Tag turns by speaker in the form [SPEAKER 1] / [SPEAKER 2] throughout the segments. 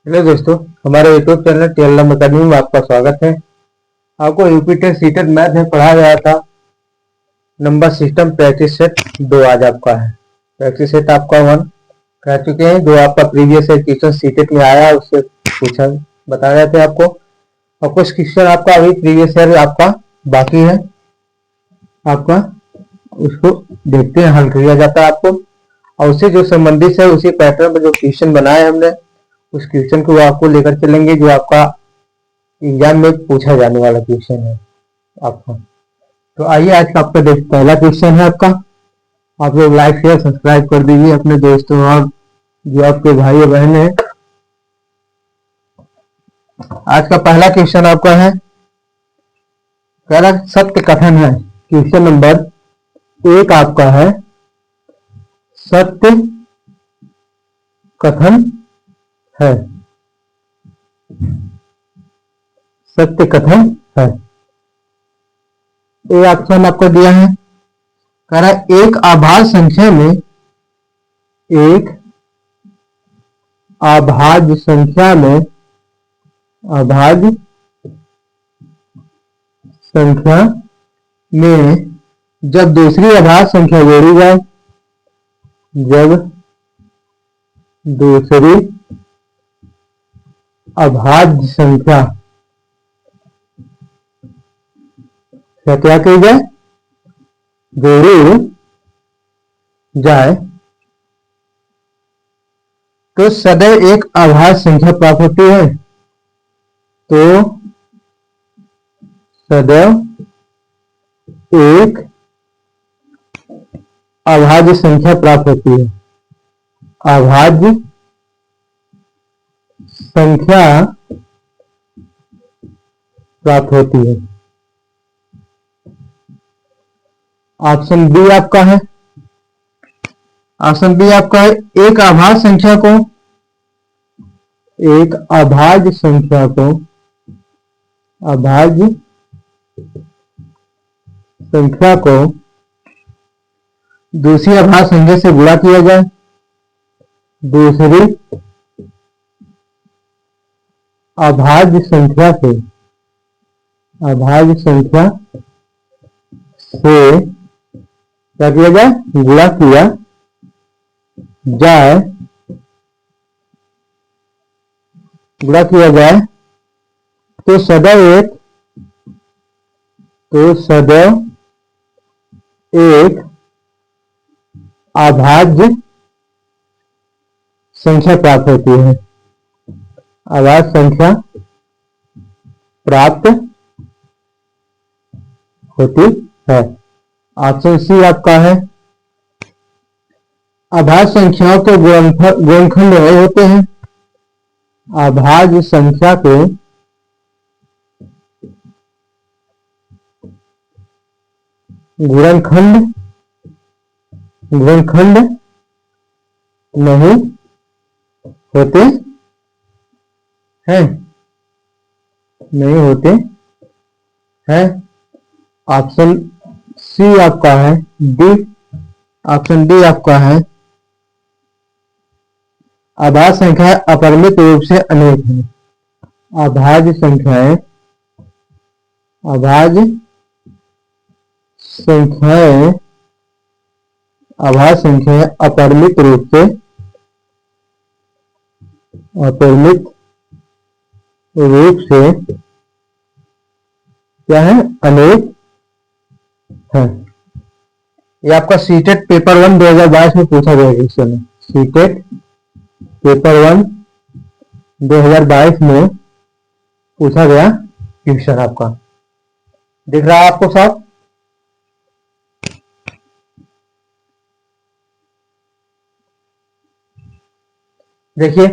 [SPEAKER 1] Hello दोस्तों, हमारे YouTube channel TLM academy में आपका स्वागत है। आपको यूपी टेस्ट सीटेट मैथ में पढ़ाया गया था नंबर सिस्टम प्रैक्टिस सेट 2 आज आपका है। प्रैक्टिस सेट आपका 1 कह चुके हैं, जो आपका प्रीवियस ईयर क्वेश्चन सीटेट में आया उससे पूछा बता रहे थे आपको, और कुछ क्वेश्चन आपका अभी प्रीवियस ईयर आपका बाकी है, आपका उसको देखते हैं, हल किया जाता है आपको, और उससे जो संबंधित है उसी पैटर्न पर जो क्वेश्चन बनाए हमने उस क्वेश्चन को आपको लेकर चलेंगे, जो आपका एग्जाम में पूछा जाने वाला क्वेश्चन है आपका। तो आइए आज का आपका पहला क्वेश्चन है आपका। आप लोग लाइक शेयर सब्सक्राइब कर दीजिए अपने दोस्तों और जो आपके भाई बहन हैं। आज का पहला क्वेश्चन आपका है, कह रहा सत्य कथन है। क्वेश्चन नंबर 1 आपका है, सत्य कथन है। सत्य कथन है। ये ऑप्शन आपको दिया है, कह रहा है एक अभाज्य संख्या में, एक अभाज्य संख्या में, अभाज्य संख्या में जब दूसरी अभाज्य संख्या जोड़ी जाए, जब दूसरी अभाज्य संख्या क्या की जाए, जोड़ी जाए, तो सदैव एक अभाज्य संख्या प्राप्त होती है। तो सदैव एक अभाज्य संख्या प्राप्त होती है। अभाज्य संख्या प्राप्त होती है। ऑप्शन बी आपका है, ऑप्शन बी आपका है एक अभाज्य संख्या को, एक अभाज्य संख्या को, अभाज्य संख्या को दूसरी अभाज्य संख्या से गुणा किया जाए, दूसरी अभाज्य संख्या से, अभाज्य संख्या से क्या किया जाए, गुणा किया जाए, गुणा किया जाए, तो सदैव एक, तो सदैव एक अभाज्य संख्या प्राप्त होती है। अभाज्य संख्या प्राप्त होती है। ऑप्शन सी आपका है, अभाज्य संख्याओं के गुणनखंड होते हैं। अभाज्य संख्या के गुणनखंड, गुणनखंड नहीं होते हैं, नहीं होते हैं। ऑप्शन सी आपका है, डी, ऑप्शन डी आपका है, अभाज्य संख्या अपरिमित रूप से अनेक है। अभाज्य संख्याएं, अभाज्य संख्याएं, अभाज्य संख्याएं अपरिमित रूप से, अपरिमित रूप से क्या है, अनेक है। ये आपका सीटेट पेपर 1 2022 में पूछा गया क्वेश्चन है। सीटेट पेपर 1 2022 में पूछा गया क्वेश्चन आपका दिख रहा है आपको साहब। देखिए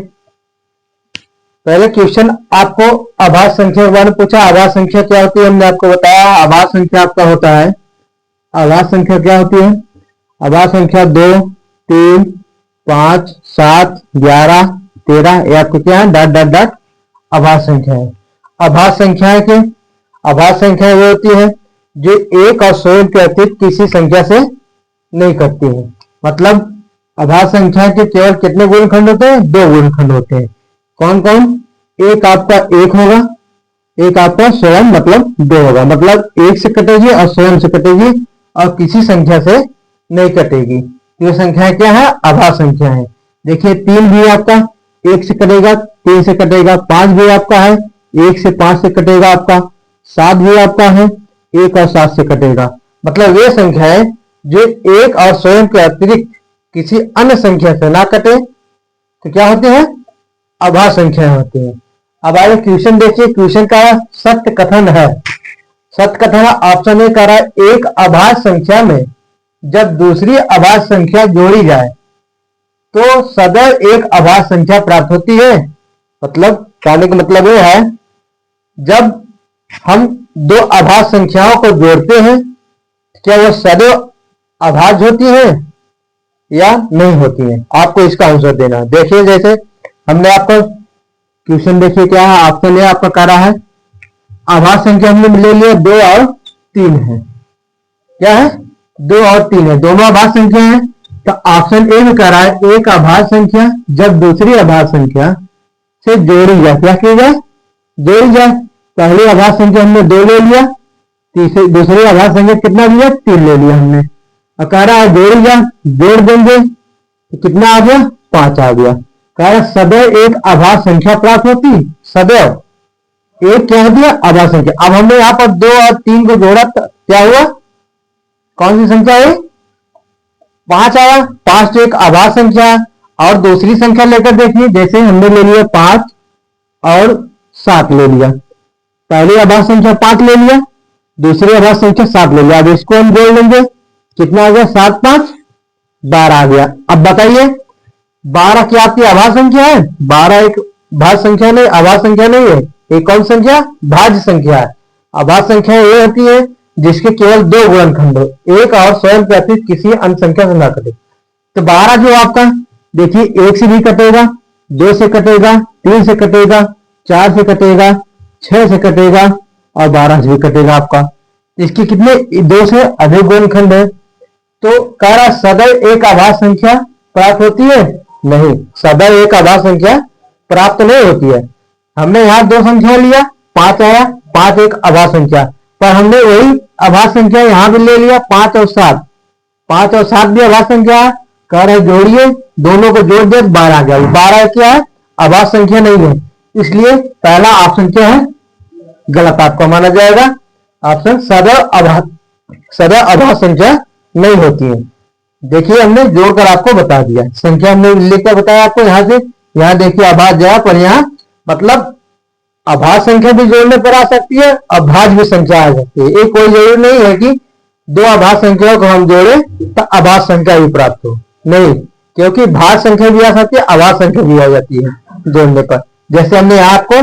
[SPEAKER 1] पहले क्वेश्चन आपको अभाज्य संख्या के बारे में पूछा। अभाज्य संख्या क्या होती है, हमने आपको बताया। अभाज्य संख्या आपका होता है, अभाज्य संख्या क्या होती है, अभाज्य संख्या 2, 3, 5, 7, 11, 13, ये आपको क्या है, डॉट डॉट डॉट अभाज्य संख्या है। अभाज्य संख्या के, अभाज्य संख्या वो होती है जो 1 और 100 के अतिरिक्त किसी संख्या से नहीं करती है। मतलब अभाज्य संख्या के केवल कितने गुणनखंड होते हैं, 2 गुणनखंड होते हैं। कौन कौन? एक आपका एक होगा, एक आपका स्वयं मतलब दो होगा, मतलब एक से कटेगी और स्वयं से कटेगी और किसी संख्या से नहीं कटेगी। ये संख्या क्या है? आभास संख्या है। देखिए 3 भी आपका एक से कटेगा, 3 से कटेगा। 5 भी आपका है, एक से 5 से कटेगा आपका। 7 भी आपका है, एक और 7 से कटेगा। मतलब ये संख्या है जो एक और स्वयं के अतिरिक्त किसी अन्य संख्या से ना कटे तो क्या होते हैं? आभास संख्या होती है। अब आगे क्वेश्चन देखिए, क्वेश्चन का सत्य कथन है। सत्य कथन ऑप्शन ए कह रहा है एक आभास संख्या में जब दूसरी आभास संख्या जोड़ी जाए तो सदैव एक आभास संख्या प्राप्त होती है। मतलब कहने का मतलब यह है जब हम दो आभास संख्याओं को जोड़ते हैं क्या वो सदैव आभास होती है या नहीं होती है? आपको इसका आंसर देना। देखिए जैसे हमने आपको क्वेश्चन देखिए क्या है, ऑप्शन ए आपका कह रहा है आभास संख्या हमने ले लिया 2 और 3 है। क्या है? 2 और 3 है, दोनों आभास संख्या है। तो ऑप्शन ए में कह रहा है एक आभास संख्या जब दूसरी आभास संख्या से जोड़ी जाए, क्या की जाए? जोड़ी जाए। पहली आभास संख्या हमने 2 ले लिया, दूसरी आभास संख्या कितना लिया? 3 ले लिया हमने। और कह रहा है जोड़ी जाए, जोड़ देंगे तो कितना आ गया? 5 आ गया। कह रहा सदैव एक आभास संख्या प्राप्त होती, सदैव एक क्या होती है? आभास संख्या। अब हमने यहाँ पर 2 और 3 को जोड़ा तो क्या हुआ? कौन सी संख्या है? 5 आया। 5 तो एक आभास संख्या। और दूसरी संख्या लेकर देखिए, जैसे हमने ले लिया 5 और 7 ले लिया। पहली आभास संख्या 5 ले लिया, दूसरी आभास संख्या 7 ले लिया। अब इसको हम जोड़ लेंगे, कितना आ गया? 7 5 12 आ गया। अब बताइए 12 क्या आपकी आभास संख्या है? 12 एक भाज्य संख्या नहीं, आभास संख्या नहीं है। एक कौन संख्या? भाज्य संख्या है। आभास संख्या ये होती है जिसके केवल 2 गुणनखंड हो, एक और स्वयं के अतिरिक्त किसी अन्य संख्या से ना कटे। तो 12 जो आपका देखिए 1 से भी कटेगा, 2 से कटेगा, 3 से कटेगा, 4 से कटेगा, 6 से कटेगा और 12 से भी कटेगा आपका। इसके कितने? 2 से अधिक गुणनखंड है। तो कह रहा सदैव एक आभास संख्या प्राप्त होती है? नहीं, सदैव एक आभास संख्या प्राप्त नहीं होती है। हमने यहाँ 2 संख्या लिया, 5 आया, 5 एक आभास संख्या, पर हमने वही आभास संख्या यहाँ भी ले लिया 5 और 7। 5 और 7 भी आभास संख्या है। कह रहे जोड़िए, दोनों को जोड़ दिया 12 आ गया। 12 क्या है? आभास संख्या नहीं है, इसलिए पहला ऑप्शन क्या है? गलत आपका माना जाएगा। ऑप्शन सदैव आभास संख्या नहीं होती है। देखिए हमने जोड़कर आपको बता दिया, संख्या हमने लिखकर बताया आपको। यहाँ से यहाँ देखिए आभास जगह पर यहाँ मतलब आभास संख्या भी जोड़ने पर आ सकती है और भाज्य भी संख्या आ सकती है। एक कोई जरूरी नहीं है कि 2 आभास संख्याओं को हम जोड़े तो आभास संख्या भी प्राप्त हो, नहीं, क्योंकि भाज्य संख्या भी आ सकती है, आभास संख्या भी आ जाती है जोड़ने पर। जैसे हमने यहाँ आपको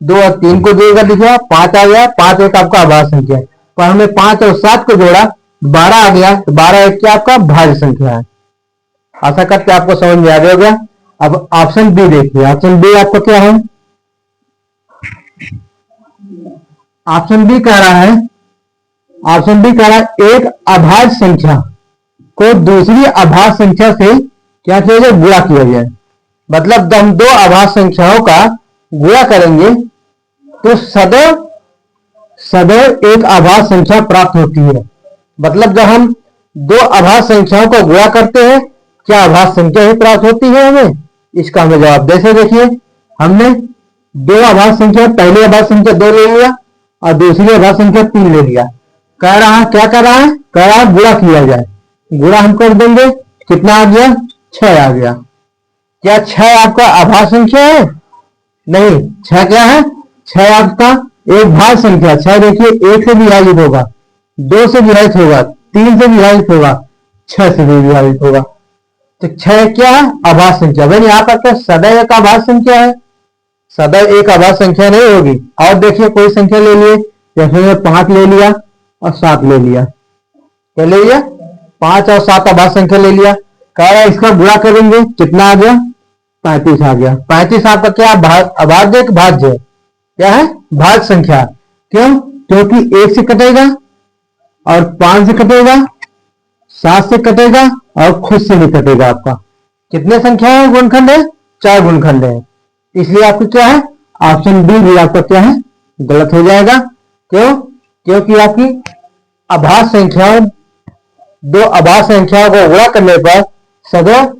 [SPEAKER 1] 2 और 3 को जोड़कर लिखा, 5 आ गया, 5 एक आपका आभास संख्या है, पर हमने 5 और 7 को जोड़ा 12 आ गया, तो 12 एक क्या आपका भाज्य संख्या है। आशा करते आपको समझ में आ गया होगा। अब ऑप्शन बी देखिए, ऑप्शन बी आपका क्या है? ऑप्शन बी कह रहा है, ऑप्शन बी कह रहा है एक अभाज्य संख्या को दूसरी अभाज्य संख्या से क्या किया जाए? गुणा किया जाए। मतलब जब हम 2 अभाज्य संख्याओं का गुणा करेंगे तो सदैव एक अभाज्य संख्या प्राप्त होती है। मतलब जब हम 2 अभाज्य संख्याओं को गुणा करते हैं क्या अभाज्य संख्या ही प्राप्त होती है हमें? इसका हमें जवाब जैसे देखिए हमने 2 अभाज्य संख्या, पहली अभाज्य संख्या 2 ले लिया और दूसरी अभाज्य संख्या 3 ले लिया। कह रहा है क्या कर रहा है? कह रहा है गुणा किया जाए। गुणा हम कर देंगे, कितना आ गया? 6 आ गया। क्या 6 आपका अभाज्य संख्या है? नहीं, 6 क्या है? 6 आपका एक भाज्य संख्या। 6 देखिए 1 से विभाजित होगा, 2 से विभाजित होगा, 3 से विभाजित होगा, 6 से भी विभाजित होगा। तो 6 क्या है? अभाज्य संख्या। भाई यहाँ पर क्या सदैव एक अभाज्य संख्या है? सदैव एक अभाज्य संख्या नहीं होगी। और देखिए कोई संख्या ले लिए, जैसे 5 ले लिया और 7 ले लिया, क्या ले लिया? 5 और 7 अभाज्य संख्या ले लिया। कह रहा है इसका गुणा करेंगे, कितना आ गया? 35 आ गया। 35 आपका क्या अभाज्य एक भाज्य है? क्या है? भाज्य संख्या। क्यों? क्योंकि 1 से कटेगा और 5 से कटेगा, 7 से कटेगा और खुद से भी कटेगा। आपका कितने संख्या है? गुणखंड है 4 गुणखंड है, इसलिए आपको क्या है, ऑप्शन बी भी आपका क्या है, गलत हो जाएगा। क्यों? क्योंकि आपकी आभास संख्याओं, दो आभास संख्याओं को गुणा करने पर सदैव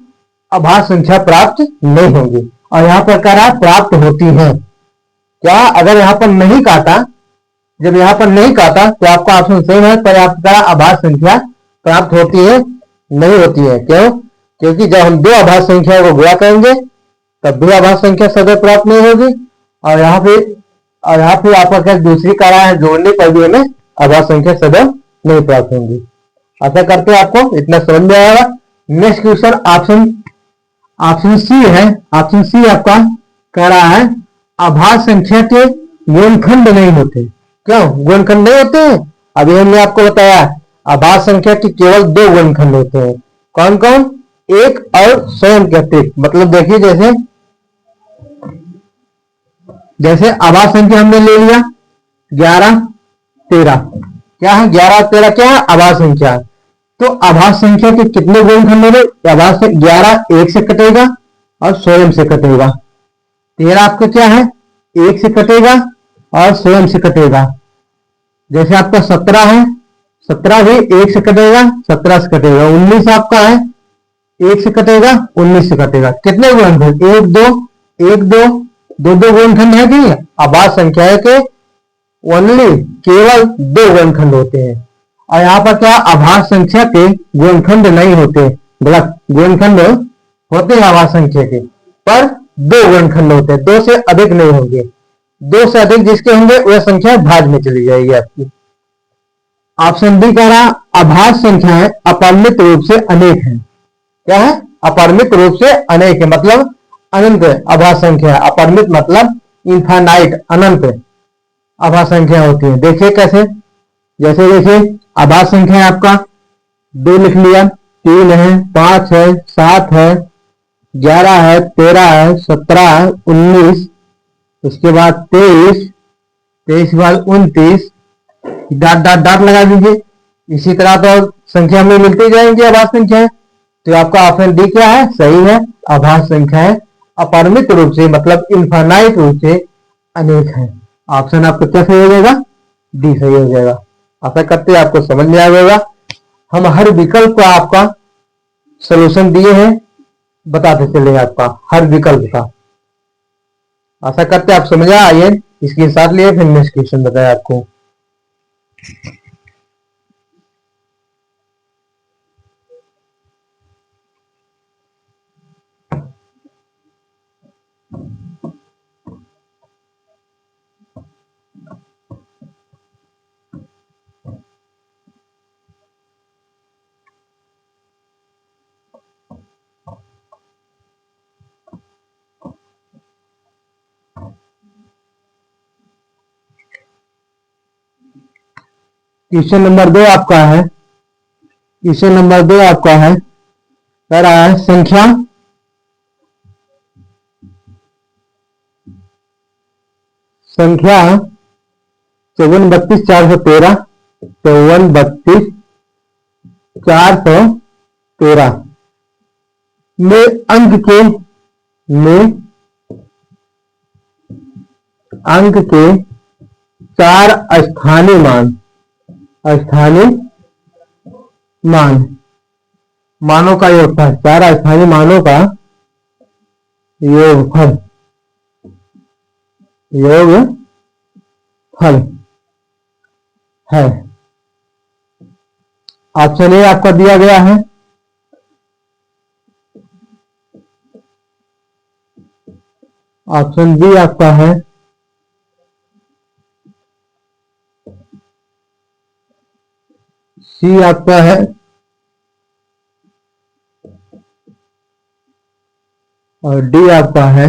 [SPEAKER 1] आभास संख्या प्राप्त नहीं होगी, और यहाँ पर कह रहा प्राप्त होती है। क्या? अगर यहाँ पर नहीं काटा, जब यहाँ पर नहीं काटा तो आपका ऑप्शन सेम है, पर आपका आभास संख्या प्राप्त होती है, नहीं होती है। क्यों? क्योंकि जब हम दो आभास संख्याओं को गुणा करेंगे तब भी आभास संख्या सदैव प्राप्त नहीं होगी, और यहाँ पे आपका क्या दूसरी कारा है, जोड़ने पर भी हमें आभास संख्या सदैव नहीं प्राप्त होंगी। आशा करते हैं आपको इतना समझ में आएगा। नेक्स्ट क्वेश्चन ऑप्शन सी है। ऑप्शन सी आपका कह रहा है आभास संख्या के गुणनखंड नहीं होते। क्यों गुणनखंड नहीं होते? अभी हमने आपको बताया आभास संख्या के केवल दो गुणनखंड होते हैं। कौन कौन? एक और स्वयं के अतिरिक्त। मतलब देखिए, जैसे आभास संख्या हमने ले लिया 11 13, क्या है 11 13 क्या है, आभास संख्या। तो आभास संख्या के कितने गुणनखंड होंगे? आभास 11 1 से कटेगा और स्वयं से कटेगा। 13 आपका क्या है, 1 से कटेगा और स्वयं से कटेगा। जैसे आपका 17 है, 17 भी 1 से कटेगा, 17 से कटेगा। 19 आपका है, 1 से कटेगा, 19 से कटेगा। कितने गुणनखंड? 1 2 1 2 दो गुणनखंड है कि आभास संख्या के ओनली केवल दो गुणनखंड होते हैं। और यहाँ पर क्या, आभास संख्या के गुणनखंड नहीं होते। गलत, गुणनखंड होते हैं आभास संख्या के, पर दो गुणनखंड होते हैं, दो से अधिक नहीं होंगे। दो से अधिक जिसके होंगे वह संख्या भाज्य में चली जाएगी आपकी। ऑप्शन डी कह रहा आभास संख्याएं अपरिमित रूप से अनेक हैं। क्या है? अपरिमित रूप से अनेक है, मतलब अनंत आभास संख्या। अपरिमित मतलब इनफाइनाइट, अनंत आभास संख्या होती है। देखिए कैसे, जैसे देखिए आभास संख्या है आपका 2 लिख लिया, 3 है, 5 है, 7 है, 11 है, 13 है, 17 है, 19, उसके बाद 23 के बाद 29, डाट डाट डाट लगा दीजिए। इसी तरह तो संख्या में मिलती जाएंगी आभास संख्याएं। तो आपका ऑप्शन डी क्या है, सही है। आभास संख्याएं अपरिमित रूप से मतलब इनफाइनाइट रूप से अनेक है। ऑप्शन आपको क्या सही हो जाएगा, डी सही हो जाएगा। आशा करते हैं आपको समझ में आ जाएगा। हम हर विकल्प का आपका सलूशन दिए हैं, बताते चलेंगे आपका हर विकल्प का। आशा करते हैं आप समझ आइए, इसके साथ लिए फिर नेक्स्ट क्वेश्चन बताया आपको। क्वेश्चन नंबर 2 आपका है, क्वेश्चन नंबर 2 आपका है, कह रहा है संख्या संख्या 54 32 413, 54 32 413 में अंक के 4 स्थानीय मानों का योगफल, 4 स्थानीय मानों का योगफल है। ऑप्शन ए आपका दिया गया है, ऑप्शन बी आपका है, सी आपका है, और डी आपका है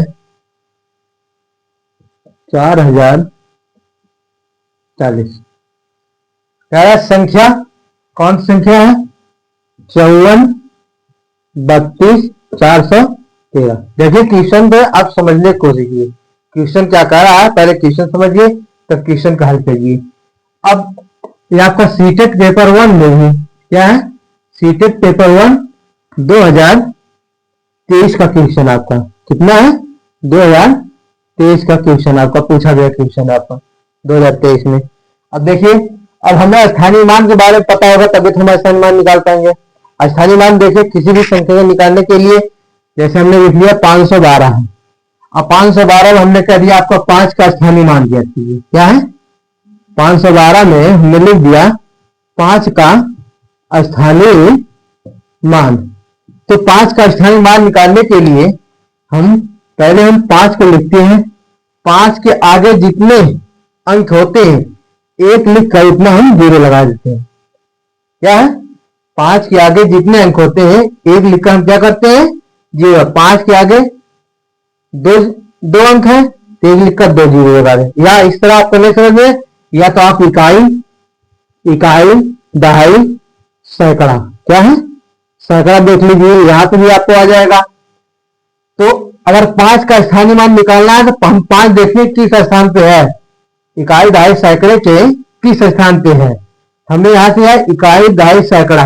[SPEAKER 1] 4040। संख्या कौन संख्या है, 54 32 413। देखिए क्वेश्चन पे आप समझने की कोशिश कीजिए, क्वेश्चन क्या कह रहा है, पहले क्वेश्चन समझिए तब क्वेश्चन का हल करिए। अब ये आपका सीटेट पेपर 1 में भी क्या है, सीटेट पेपर 1 2023 का क्वेश्चन आपका कितना है, 2023 का क्वेश्चन आपका पूछा गया, क्वेश्चन आपका 2023 में। अब देखिए, अब हमें स्थानीय मान के बारे में पता होगा तभी तो हम स्थानीय मान निकाल पाएंगे। स्थानीय मान देखिए किसी भी संख्या को निकालने के लिए, जैसे हमने लिख लिया 512 है। अब 512 में हमने कह दिया आपका 5 का स्थानीय मान ज्ञात कीजिए। क्या है? 512 में हमने लिख दिया 5 का स्थानीय मान। तो 5 का स्थानीय मान निकालने के लिए हम पहले 5 को लिखते हैं, 5 के आगे जितने अंक होते हैं एक लिख कर इतना हम 0 लगा देते हैं। क्या है? 5 के आगे जितने अंक होते हैं एक लिखकर हम क्या करते हैं? 0। 5 के आगे दो अंक है तो एक लिखकर 2 0 लगा दें। या इस तरह आप नहीं समझे, या तो आप इकाई, दहाई, सैकड़ा, क्या है? सैकड़ा देख लीजिए, यहां पे भी आपको आ जाएगा। तो अगर 5 का स्थानीय मान निकालना है तो हम 5 देखिए किस स्थान पे है, इकाई, दहाई, सैकड़े के किस स्थान पे है। हमें यहां से है इकाई, दहाई, सैकड़ा।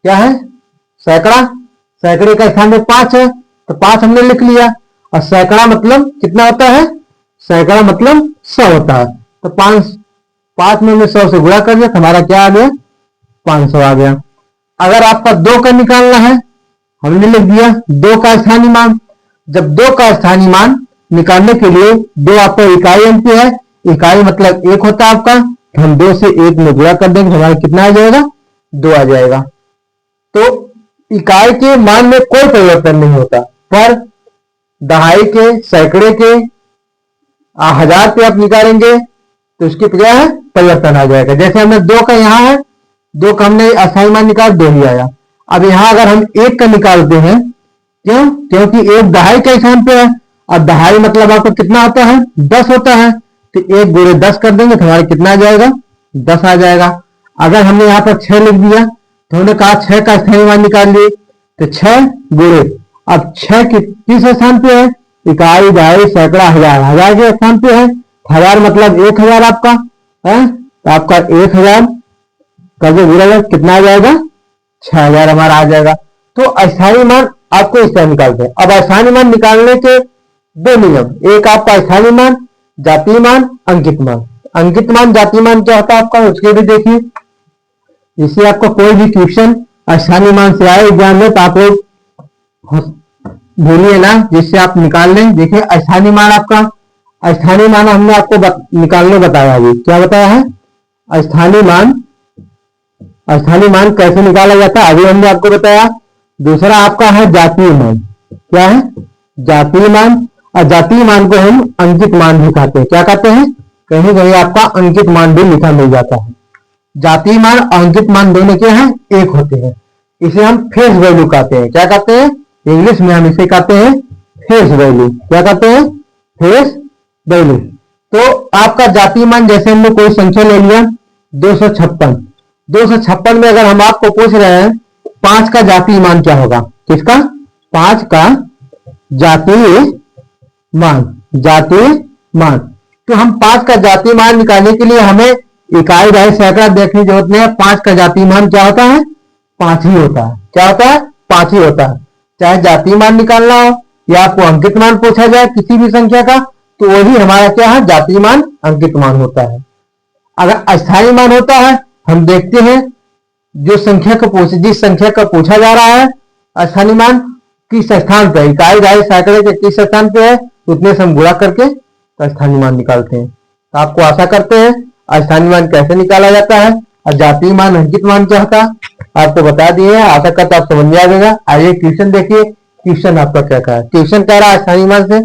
[SPEAKER 1] क्या है? सैकड़ा, सैकड़े का स्थान पे 5 है तो 5 हमने लिख लिया। और सैकड़ा मतलब कितना होता है? सैकड़ा मतलब 100 होता है। तो 5 में हमने 100 से गुणा कर दिया तो हमारा क्या आ गया? 500 आ गया। अगर आपका 2 का निकालना है, हमने लिख दिया 2 का स्थानीय मान। जब 2 का स्थानीय मान निकालने के लिए 2 आपका इकाई अंक है, इकाई मतलब 1 होता है आपका, तो हम 2 से 1 में गुणा कर देंगे, हमारा कितना आ जाएगा? 2 आ जाएगा। तो इकाई के मान में कोई परिवर्तन नहीं होता, पर दहाई के, सैकड़े के, 1000 पे आप निकालेंगे तो उसकी क्या है? परिवर्तन आ जाएगा। जैसे हमने 2 का यहाँ है, 2 का हमने स्थानीय मान निकाला, 2 ही आया। अब यहां अगर हम 1 का निकालते हैं, क्यों? क्योंकि 1 दहाई के स्थान पे है। अब दहाई मतलब आपको कितना होता है? 10 होता है। तो 1 गुणे 10 कर देंगे तो हमारा कितना आ जाएगा? 10 आ जाएगा। अगर हमने यहाँ पर 6 लिख दिया तो हमने कहा 6 का स्थानीय मान निकाल लिए, तो 6 गुणे, अब 6 किस स्थान पे है? इकाई, दहाई, सैकड़ा, 1000, 1000 के स्थान पे है। 1000 मतलब 1000 आपका है, तो आपका 1000 का जो गुणा कितना आ जाएगा? 6000 हमारा आ जाएगा। तो स्थानीय मान आपको इस तरह निकालते हैं। अब स्थानीय मान निकालने के 2 नियम, एक आपका स्थानीय मान, जातीय मान, अंकित मान। अंकित मान, जातीय मान क्या होता है आपका, उसके भी देखिए। इससे आपको कोई भी क्वेश्चन स्थानीय मान से आए एग्जाम में तो आप लोग भूलिए ना, जिससे आप निकाल लें। देखिए स्थानीय मान आपका, स्थानीय मान हमने आपको निकालने बताया। अभी क्या बताया है? स्थानीय मान, स्थानीय मान कैसे निकाला जाता है अभी हमने आपको बताया। दूसरा आपका है जातीय मान। क्या है? जातीय मान। और जातीय मान को हम अंकित मान भी कहते हैं। क्या कहते हैं? कहीं कहीं आपका अंकित मान भी लिखा मिल जाता है। जातीय मान और अंकित मान दोनों क्या है? एक होते हैं। इसे हम फेस वैल्यू कहते हैं। क्या कहते हैं? इंग्लिश में हम इसे कहते हैं फेस वैल्यू। क्या कहते हैं? Face value. तो आपका जातीय मान, जैसे हमने कोई संख्या ले लिया 256, 256 में अगर हम आपको पूछ रहे हैं 5 का जातीय मान क्या होगा? किसका? 5 का जातीय मान, जातीय मान। तो हम 5 का जातीय मान निकालने के लिए हमें इकाई, दहाई, सैकड़ा देखने की जरूरत नहीं है। 5 का जातीय मान क्या होता है? 5 ही होता है। क्या होता है? 5 ही होता है। चाहे जातीय मान निकालना हो या आपको अंकित मान पूछा जाए किसी भी संख्या का, तो वही हमारा क्या है? जातीय मान, अंकित मान होता है। अगर स्थानीय मान होता है, हम देखते हैं जो संख्या को जिस संख्या का पूछा जा रहा है स्थानीय मान किस स्थान पे, इकाई, दहाई, सैकड़े के किस स्थान पे है, उतने से हम गुणा करके स्थानीय मान निकालते हैं। तो आपको आशा करते हैं स्थानीय मान कैसे निकाला जाता है और जातीय मान, अंकित मान क्या होता है आपको बता दिए। आशा करता आप समझ में आ जाएगा। आइए क्वेश्चन देखिए। क्वेश्चन आपका क्या कहा है? क्वेश्चन कह रहा है स्थानीय मान से।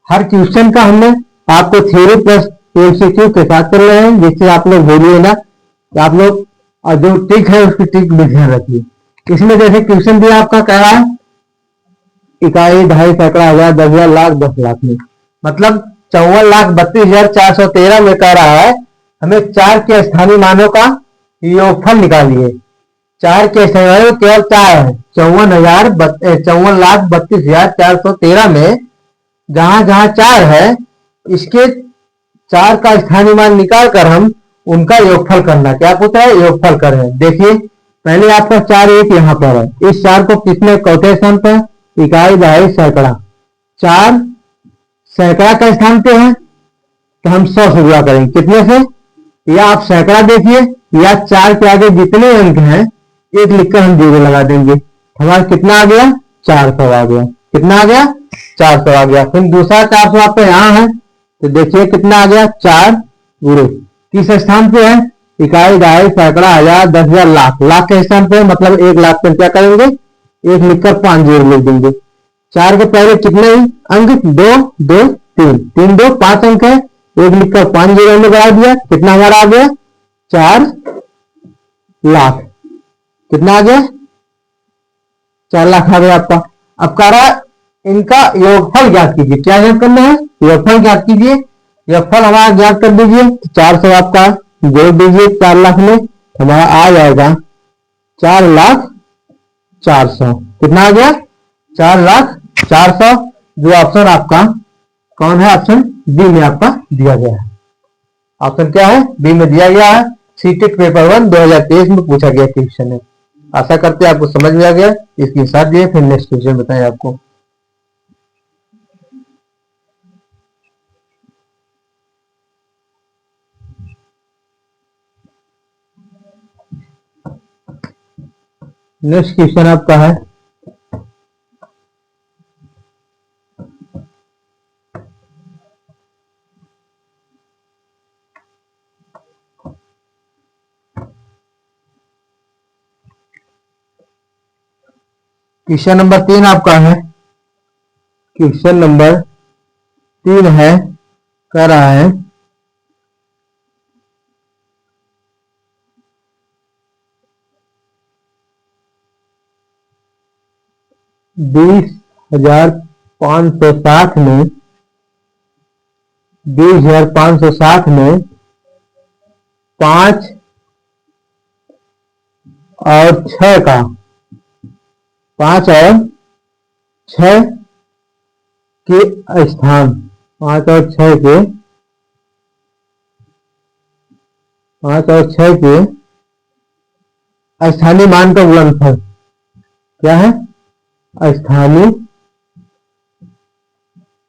[SPEAKER 1] हर क्वेश्चन का हमने आपको थ्योरी प्लस एमसीक्यू के साथ कर रहे हैं, जिससे आप लोग बोलिए ना कि आप लोग जो ट्रिक है उसकी ट्रिक भी ध्यान रखिए। इसमें जैसे क्वेश्चन दिया आपका कह रहा है इकाई, दहाई, सैकड़ा, 1000, 10,000, लाख, 10 लाख में, मतलब 54,32,413 में कह रहा है हमें 4 के स्थानीय मानों का योगफल निकालिए। 4 के स्थानीय मानों केवल 4 है। 54,32,413 में जहां जहां 4 है, इसके 4 का स्थानीय मान निकाल कर हम उनका योगफल करना। क्या पूछा है? योगफल करें। देखिए पहले आपका 4 एक यहाँ पर है, इस 4 को किसने चौथे स्थान पर? इकाई, दहाई, सैकड़ा। 4 सैकड़ा का स्थान पे है तो हम 100 से गुणा करेंगे। कितने से? या आप सैकड़ा देखिए या 4 के आगे जितने अंक हैं एक लिखकर हम 0 लगा देंगे। हमारा कितना आ गया? 400 आ गया। कितना आ गया? 400 आ गया। फिर दूसरा 400 आपका यहाँ है तो देखिए कितना आ गया? 4 गुणे किस स्थान पे है? इकाई, दहाई, सैकड़ा, हजार, 10,000, लाख। लाख के स्थान पे मतलब 1 लाख पर क्या करेंगे? एक लिखकर 5 0 लिख देंगे। 4 के पहले कितने अंक? 2 2 3 3 2 5 अंक है। एक लिखकर 5 0 हमने बढ़ा दिया। कितना हमारा आ गया? 4 लाख। कितना आ गया? 4 लाख आ गया आपका। अब कह रहा है इनका योगफल ज्ञात कीजिए। क्या ज्ञात करना है? योगफल ज्ञात कीजिए। योगफल हमारा ज्ञात कर दीजिए। 400 आपका जोड़ दीजिए 4 लाख में, हमारा आ जाएगा 4,04,000। कितना आ गया? 4,04,000। जो ऑप्शन आपका कौन है? ऑप्शन बी में आपका दिया गया है। ऑप्शन क्या है? बी में दिया गया है। सीटेट पेपर 1 2023 में पूछा गया क्वेश्चन है। आशा करते हैं आपको समझ में आ गया। इसके साथ दिए फिर नेक्स्ट क्वेश्चन बताएं आपको। नेक्स्ट क्वेश्चन आपका है क्वेश्चन नंबर 3 आपका है। क्वेश्चन नंबर 3 है, कह रहा है 20,560 में 20,560 में 5 और 6 का 5 और 6 के स्थान 5 और 6 के 5 और 6 के स्थानीय मान का गुणनफल क्या है? स्थानीय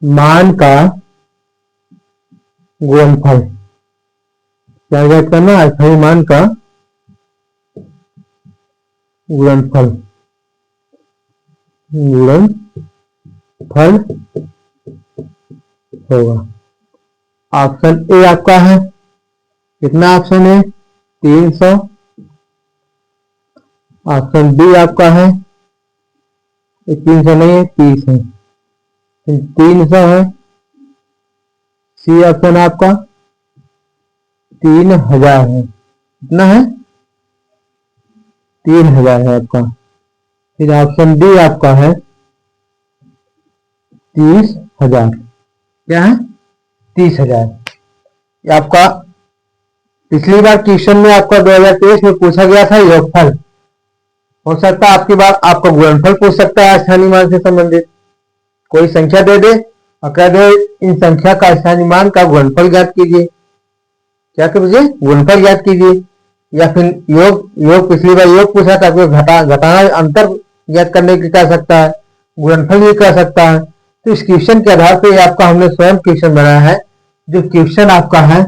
[SPEAKER 1] मान का गुणनफल क्या ज्ञात करना? स्थानीय मान का गुणनफल होगा। ऑप्शन ए आपका है। कितना ऑप्शन है? 300। ऑप्शन बी आपका है 300 नहीं है, 30 है। 300 है। सी ऑप्शन आपका 3,000 है। कितना है? 3,000 है आपका। फिर ऑप्शन डी आपका है 30,000। क्या है? 30,000। आपका पिछली बार क्वेश्चन में आपका 2023 में पूछा गया था योगफल। हो सकता है आपकी बार आपका गुणनफल पूछ सकता है स्थानीय मान से संबंधित। कोई संख्या दे दे और कह दे इन संख्या का स्थानीय मान का गुणनफल ज्ञात कीजिए। क्या कीजिए? गुणनफल ज्ञात कीजिए। या फिर योग पिछली बार योग पूछा था, कोई घटाना अंतर ज्ञात करने की कह सकता है, गुणनफल भी कह सकता है। तो इस क्वेश्चन के आधार पर आपका हमने स्वयं क्वेश्चन बनाया है। जो क्वेश्चन आपका है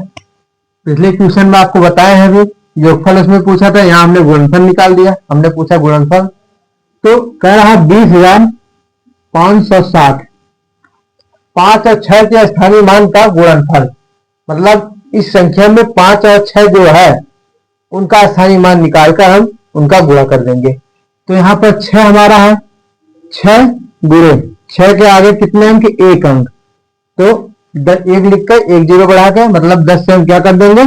[SPEAKER 1] पिछले क्वेश्चन में आपको बताया है अभी योगफल उसमें पूछा था, यहाँ हमने गुणनफल निकाल दिया। हमने पूछा गुणनफल तो कह रहा है 20,560 5 और 6 के स्थानीय मान का गुणनफल। मतलब इस संख्या में 5 और 6 जो है उनका स्थानीय मान निकालकर हम उनका गुणा कर देंगे। तो यहाँ पर 6 हमारा है। 6 गुणे 6 के आगे कितने अंक? 1 अंक। तो 1 लिखकर 1 0 बढ़ा के मतलब 10 से हम क्या कर देंगे?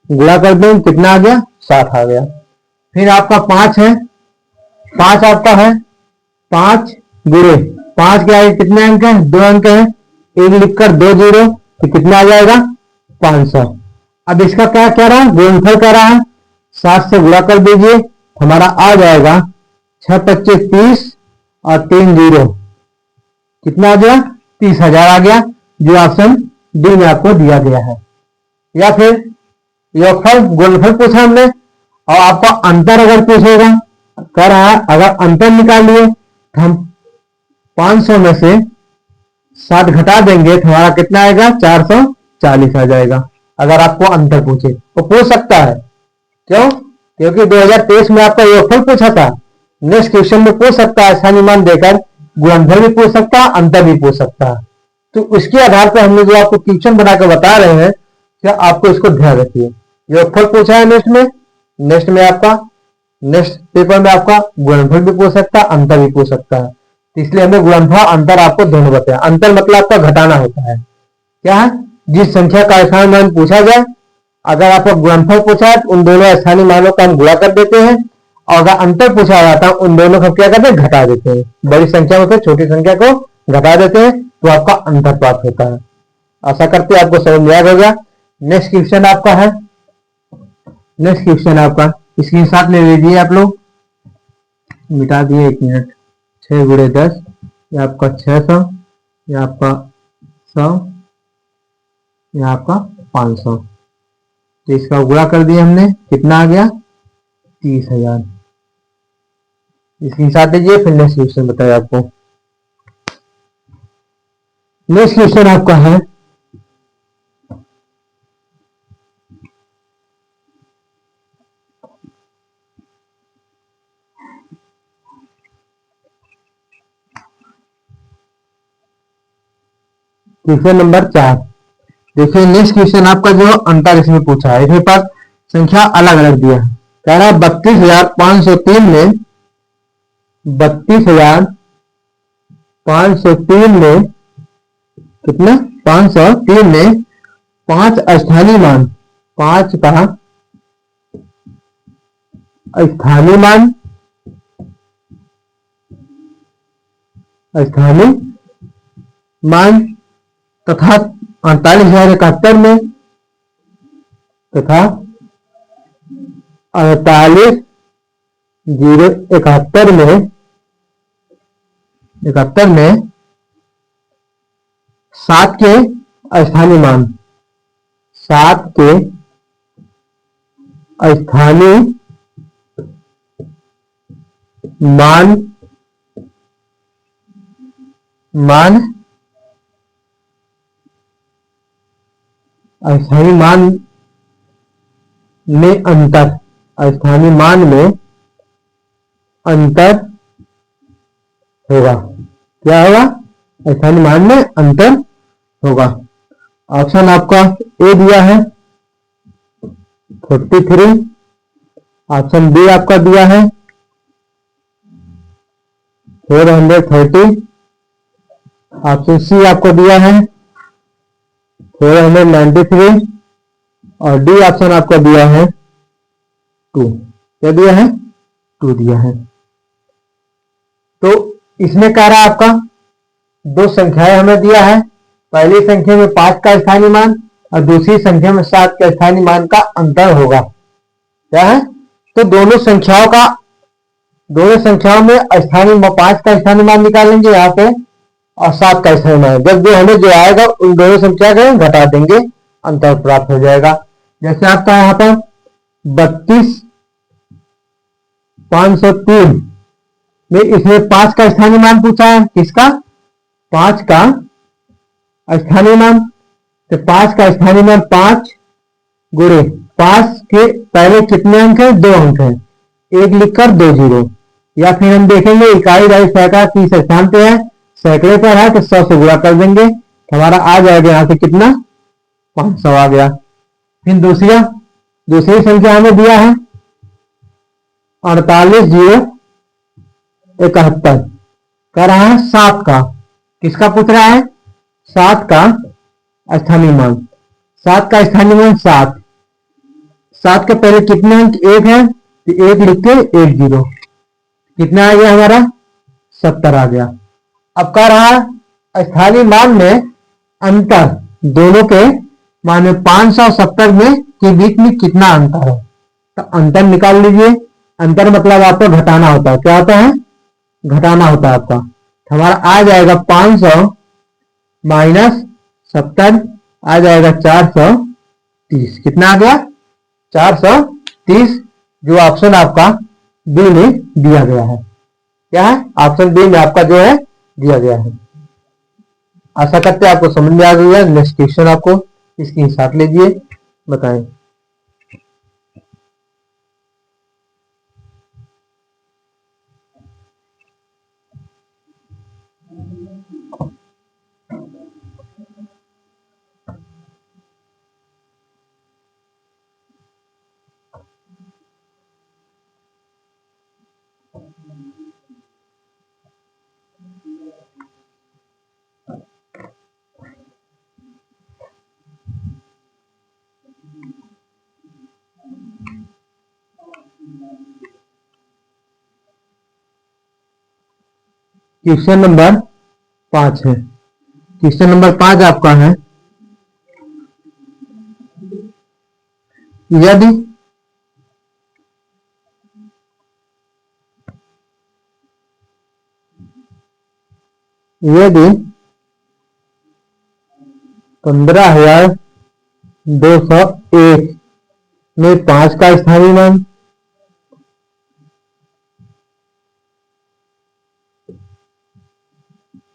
[SPEAKER 1] गुणा कर देंगे। कितना आ गया? 7 आ गया। फिर आपका 5 है। 5 आपका है 5 गुणे 5 के आगे कितने अंक हैं? 2 अंक हैं। 1 लिखकर 2 0 तो कितना आ जाएगा? 500। अब इसका क्या कह रहा है? गुणनफल कह रहा है। 7 से गुणा कर दीजिए, हमारा आ जाएगा 6 25 30 और 3 0 कितना आ गया? 30,000 आ गया। जो ऑप्शन डी में आपको दिया गया है। या फिर योगफल गुणनफल पूछा हमने और आपका अंतर अगर पूछेगा, कह रहा है अगर अंतर निकाल लिए तो हम 500 में से 7 घटा देंगे तो हमारा कितना आएगा, 440 आ जाएगा। अगर आपको अंतर पूछे तो पूछ सकता है, क्यों? क्योंकि 2023 में आपका योगफल पूछा था। नेक्स्ट क्वेश्चन में पूछ सकता है, स्थानीय मान देकर गुणनफल भी पूछ सकता है, अंतर भी पूछ सकता है। तो उसके आधार पर हमने जो आपको क्वेश्चन बनाकर बता रहे हैं, क्या आपको इसको ध्यान रखिए। योगफल पूछा है नेक्स्ट में आपका नेक्स्ट पेपर में आपका गुणनफल भी पूछ सकता है, अंतर भी पूछ सकता है। तो इसलिए हमने गुणनफल अंतर आपको दोनों बताया। अंतर मतलब आपका घटाना होता है। क्या है? जिस संख्या का स्थानीय मान पूछा जाए, अगर आपका गुणनफल पूछा है तो उन दोनों स्थानीय मानों का हम गुणा कर देते हैं, और अगर अंतर पूछा जाता है उन दोनों को क्या करते हैं, घटा देते हैं। बड़ी संख्या में से छोटी संख्या को घटा देते हैं तो आपका अंतर प्राप्त होता है। आशा करते हैं आपको समझ में आ गया। नेक्स्ट क्वेश्चन आपका है, नेक्स्ट क्वेश्चन आपका स्क्रीन शॉट ले लीजिए आप लोग, मिटा दिए 1 मिनट। 6 गुणे 10, ये आपका 600, ये आपका 100, ये आपका 500। तो इसका गुणा कर दिया हमने, कितना आ गया, 30,000। स्क्रीन शॉट लीजिए, फिर नेक्स्ट क्वेश्चन बताए आपको। नेक्स्ट क्वेश्चन आपका है, क्वेश्चन नंबर 4। देखिए नेक्स्ट क्वेश्चन आपका जो अंतर इसमें पूछा है, इसमें पर संख्या अलग अलग दिया है। कह रहा है 32,503 में 32,503 में कितना, 503 में 5 स्थानीय मान, 5 का स्थानीय मान, स्थानीय मान तथा 48,071 में तथा 48,071 में 7 के स्थानीय मान, 7 के स्थानीय मान स्थानीय मान में अंतर, स्थानीय मान में अंतर होगा। क्या होगा? स्थानीय मान में अंतर होगा। ऑप्शन आपका ए दिया है 43, ऑप्शन बी आपका दिया है 430, ऑप्शन सी आपको दिया है 493 और डी ऑप्शन आपको दिया है 2। क्या दिया है? 2 दिया है। तो इसमें कह रहा है आपका 2 संख्याएं हमें दिया है। पहली संख्या में 5 का स्थानीय मान और दूसरी संख्या में 7 का स्थानीय मान का अंतर होगा। क्या है? तो दोनों संख्याओं में स्थानीय 5 का स्थानीय मान निकालेंगे यहाँ पे और 7 का स्थानीय मान, जब जो हमें जो आएगा उन दोनों संख्या को घटा देंगे, अंतर प्राप्त हो जाएगा। जैसे आपका यहाँ पर 32,503 में इसमें 5 का स्थानीय मान पूछा है। किसका? 5 का स्थानीय मान। तो 5 का स्थानीय मान 5 गुणे 5 के पहले कितने अंक है? 2 अंक है, 1 लिखकर 2 जीरो, या फिर हम देखेंगे इकाई बाई सैकड़ा किस स्थान पे है, सैकड़े पर है तो 100 से गुणा कर देंगे, हमारा आ जाएगा यहाँ से कितना, 500 आ गया। फिर दूसरी संख्या हमें दिया है 48,071 कह रहा है 7 का, किसका पूछ रहा है? 7 का स्थानीय मान। 7 का स्थानीय मान 7 के पहले कितने अंक? 1 है तो 1 लिख के 1 जीरो, कितना आ गया हमारा? 70 आ गया। अब कह रहा है स्थानीय मान में अंतर, दोनों के मान में 570 में के बीच में कितना अंतर है, तो अंतर निकाल लीजिए। अंतर मतलब आपको घटाना होता है। क्या होता है? घटाना होता है आपका। हमारा आ जाएगा 500 माइनस 70 आ जाएगा 430। कितना आ गया? 430, जो ऑप्शन आपका बी में दिया गया है। क्या है? ऑप्शन बी में आपका जो है दिया गया है। आशा करते हैं आपको समझ में आ गई है। नेक्स्ट क्वेश्चन आपको स्क्रीनशॉट लीजिए, बताएं। क्वेश्चन नंबर 5 है। क्वेश्चन नंबर 5 आपका है, यदि यदि 15,201 में 5 का स्थानीय मान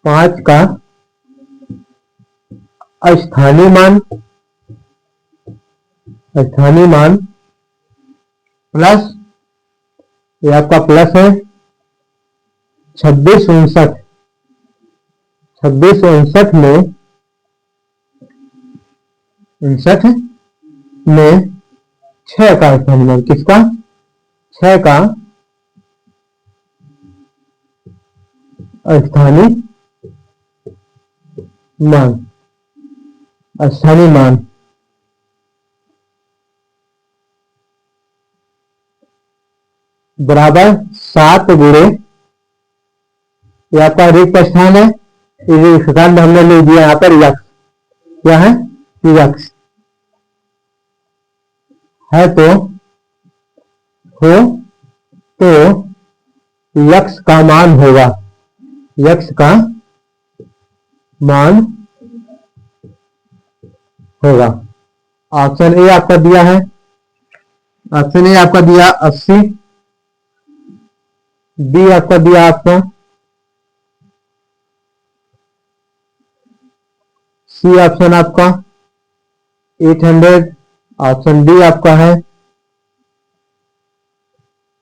[SPEAKER 1] 5 का स्थानीय मान प्लस, ये आपका प्लस है 2659 में 6 का स्थानीय मान, किसका? 6 का स्थानीय मान बराबर 7 गुणे, ये आपका रिक्त स्थान है, इस स्थान में हमने ले दिया यहाँ पर यक्स, क्या है? यक्स है तो यक्स का मान होगा, यक्स का मान होगा। ऑप्शन ए आपका दिया है, ऑप्शन ए आपका दिया 80, बी आपका दिया आपका, सी ऑप्शन आपका 800, ऑप्शन डी आपका है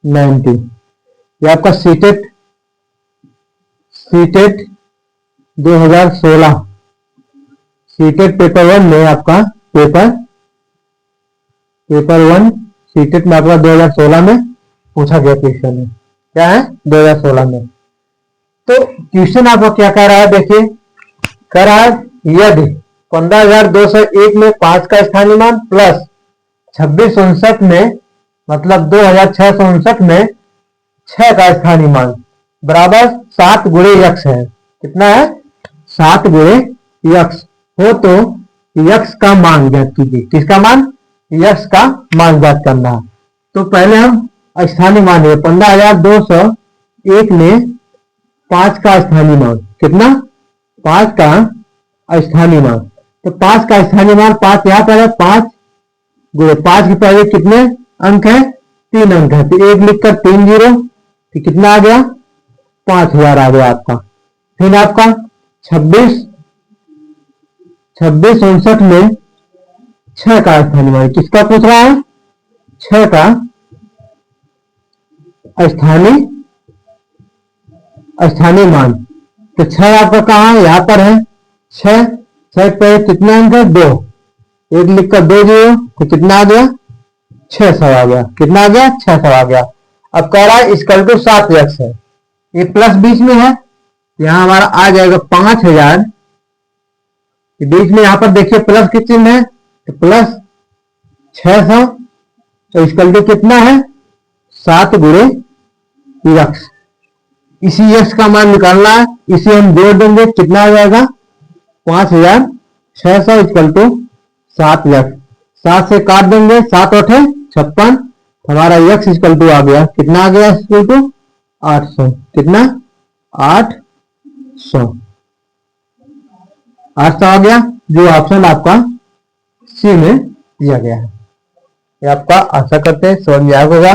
[SPEAKER 1] 90। ये आपका सीटेट 2016 सीटेट पेपर 1 में आपका पेपर 1 सीटेट में आपका 2016 में पूछा गया क्वेश्चन है, क्या है? 2016 में। तो क्वेश्चन आपका क्या कह रहा है, देखिए कह रहा है यदि 15,201 में 5 का स्थानीय मान प्लस 2659 में, मतलब 2,659 में 6 का स्थानीय मान बराबर 7 गुणे यक्स है, कितना है? 7 गुणे यक्स हो तो यक्स का मान ज्ञात कीजिए। किसका मान? यक्स का मान ज्ञात करना है। तो पहले हम स्थानीय मान है 15,201 में 5 का स्थानीय मान, कितना? 5 का स्थानीय मान, तो 5 का स्थानीय मान 5 यहाँ पर है, 5 गुणे 5 के पहले कितने अंक है? 3 अंक है, तो 1 लिखकर 3 जीरो, तो कितना आ गया? 5,000 आ गया आपका। फिर आपका 2659 में 6 का स्थानीय मान, किसका पूछ रहा है? 6 का स्थानीय मान, तो 6 आपका कहाँ है? यहाँ पर है 6 पे कितने अंक है? 2, 1 लिखकर 2 जीरो, तो कितना आ गया? 600 आ गया। कितना आ गया? 600 आ गया। अब कह रहा है इसकल टू 7 यक्स है, ये प्लस बीच में है, यहां हमारा आ जाएगा 5,000, बीच में यहां पर देखिए प्लस की चिन्ह है, तो प्लस 600, तो इसकल टू कितना है? 7 गुणे यक्स। इसी यक्स का मान निकालना है, इसे हम जोड़ देंगे, कितना आ जाएगा? 5,600 इक्वल टू 7 यक्स। 7 से काट देंगे, 7 8 56, हमारा यक्स इक्वल टू आ गया, कितना आ गया? इक्वल टू 800, कितना? 800 आ गया, जो ऑप्शन आपका सी में दिया गया है। ये आपका आशा करते हैं समझ में आया होगा।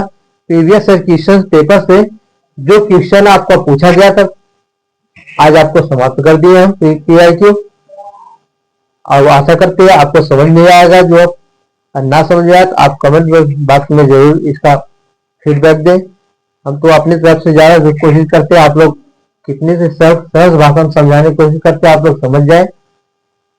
[SPEAKER 1] प्रीवियस क्वेश्चन पेपर से जो क्वेश्चन आपको पूछा गया था आज आपको समाप्त कर दिए हम PIQ। अब आशा करते हैं आपको समझ में आएगा। जो आप ना समझ आए तो आप कमेंट बॉक्स में जरूर इसका फीडबैक दें। हम तो अपनी तरफ से ज्यादा कोशिश करते हैं आप लोग कितनी से सहज भाषा में समझाने की कोशिश करते हैं आप लोग समझ जाए।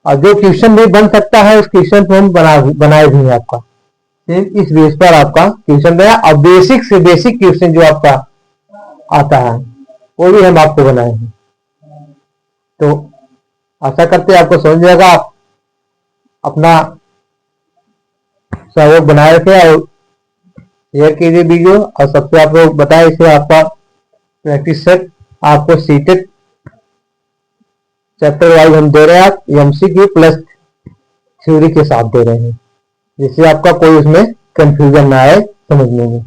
[SPEAKER 1] और जो क्वेश्चन भी बन सकता है उस क्वेश्चन को हम बनाए भी हैं आपका, सिर्फ इस बेस पर आपका क्वेश्चन बनाया। और बेसिक से बेसिक क्वेश्चन जो आपका आता है वो भी हम आपको बनाए हैं। तो आशा करते हैं आपको समझ जाएगा। आप अपना सहयोग बनाए रखें और शेयर कीजिए वीडियो। और सबसे आप लोग बताएं इसे आपका प्रैक्टिस सेट आपको सीटेड चैप्टर वाइज हम दे रहे हैं। आप एमसीक्यू प्लस थ्योरी के साथ दे रहे हैं, जिससे आपका कोई उसमें कंफ्यूजन ना आए समझने में।